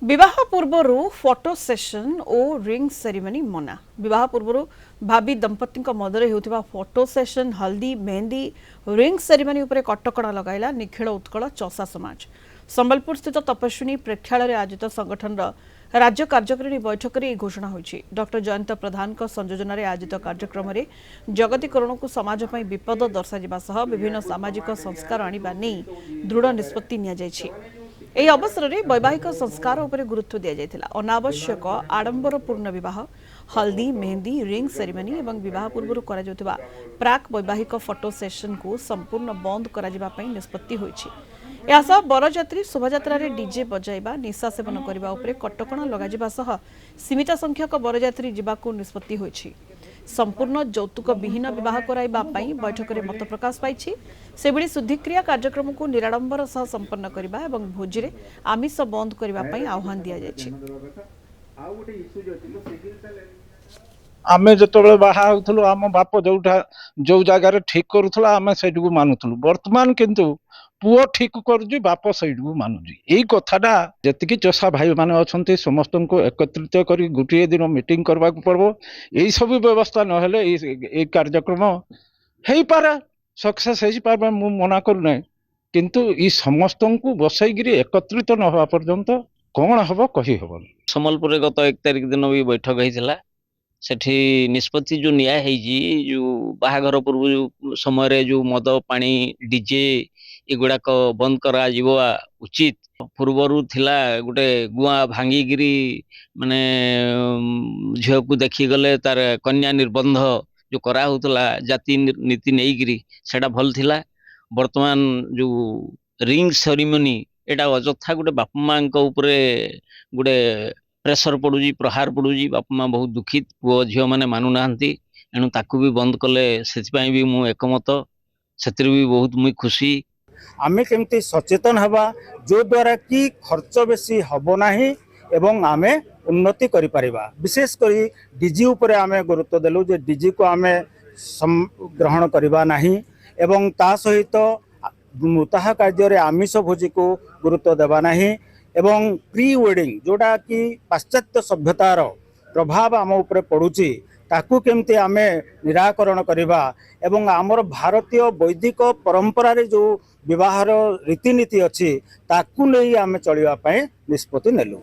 विवाह पूर्वर photo session और ring ceremony मना। विवाह पूर्वर भाभी दंपति मदर होता फोटो सेशन, हल्दी, मेहंदी, रिंग सेरेमनी उपर कटकणा लगाइला निखिल उत्कल चषा समाज। संबलपुर स्थित तपस्विनी प्रेक्षालय आयोजित संगठन राज्य कार्यकारिणी बैठक में घोषणा होईछि। डॉक्टर जयंत प्रधान संयोजन आयोजित कार्यक्रम में जगतीकरण को समाज पर विपद दर्शा विभिन्न सामाजिक संस्कार आनिबा नहीं दृढ़ निष्पत्ति नियाଯାଇଛି। ଏହି ଅବସରରେ ବୈବାହିକ ସଂସ୍କାର ଉପରେ ଗୁରୁତ୍ୱ ଦିଆଯାଇଥିଲା। ଅନାବଶ୍ୟକ ଆଡମ୍ବରପୂର୍ଣ୍ଣ ବିବାହ, ହଳଦୀ, ମେହେନ୍ଦି, ରିଙ୍ଗ ସେରିମନି ଏବଂ ବିବାହ ପୂର୍ବରୁ କରାଯାଉଥିବା ପ୍ରାକ୍ ବୈବାହିକ ଫଟୋ ସେସନକୁ ସମ୍ପୂର୍ଣ୍ଣ ବନ୍ଦ କରାଯିବା ପାଇଁ ନିଷ୍ପତ୍ତି ହୋଇଛି। ଏହା ସହ ବରଯାତ୍ରୀ ଶୋଭାଯାତ୍ରାରେ ଡିଜେ ବଜାଇବା, ନିଶା ସେବନ କରିବା ଉପରେ କଟକଣା ଲଗାଯିବା ସହ ସୀମିତ ସଂଖ୍ୟକ ବରଯାତ୍ରୀ ଯିବାକୁ ନିଷ୍ପତ୍ତି ହୋଇଛି। संपूर्ण यौतुक विहीन विवाह कराइबा पई बैठक में मत प्रकाश पाई। सेबड़ी शुद्धिक्रिया कार्यक्रम को निराडंबर सह संपन्न करबा एवं भोजी रे आमिष बंद करबा पई आह्वान दिया जायछि। आमे जतबे बाहा होथलो आम बाप जो जगार ठीक करूथला आमे सेडू मानुथलु। वर्तमान किंतु पुओ ठीक करूजी बाप सैडू मानुजी। यही कथाटा जतिकी चषा भाई माने अछंती समस्त को एकत्रित करी गोटे दिन मीटिंग करबा पड़बो। यही सब व्यवस्था नहेले ए कार्यक्रम हेई पारे सक्सेस हेई पारे मु मना करू नै, किंतु ई समस्त को बसैगिरी एकत्रित न होवा पर्यंत कौन हबो कहि हबो। संबलपुर गत 1 तारिख दिन भी बैठक होइथिला। सेठी निष्पत्ति जो निया हेजी जो बाहाघर पूर्व जो समय रे जो मद पानी डीजे एगुड़ाक बंद करा जीवा उचित। पूर्वरु थिला गोटे गुआ भांगीगिरी माने झील को देखी गले तार कन्या निर्बंध जो करा होतला जाति नीति नहींगिरी सेटा भल थिला। वर्तमान जो रिंग सेरेमनी एटा अजथा गोटे बापा माँ उपरे गोटे प्रेसर पड़ुजी, प्रहार पड़ुजी। बापा माँ बहुत दुखित, पुओ झील मैंने मानु नाहंती, एणु ताकू भी बंद कले सेथिपाई भी मु एकमत। सेतिर भी बहुत मुई खुशी। आमे केमती सचेतन हवा जो द्वारा कि खर्च बेसी हबो नाही एवं आमे उन्नति करि परिबा। विशेष करी डीजी उपरे आमे गुरुत्व देलु जे डीजी को आमे ग्रहण करिबा नाही एवं ता सहित मुताह कार्य रे आमिष भोजी को गुरुत्व देबा नाही एवं प्री वेडिंग जोड़ा कि पाश्चात्य सभ्यतार प्रभाव आम उपरे पड़ुची ताकू केमती आमे निराकरण करिबा एवं आमर भारतीय वैदिक परंपरा रे जो विवाहर रीतिनीति अच्छी ताकू नहीं आमे चलिबा पई निष्पत्ति नेलु।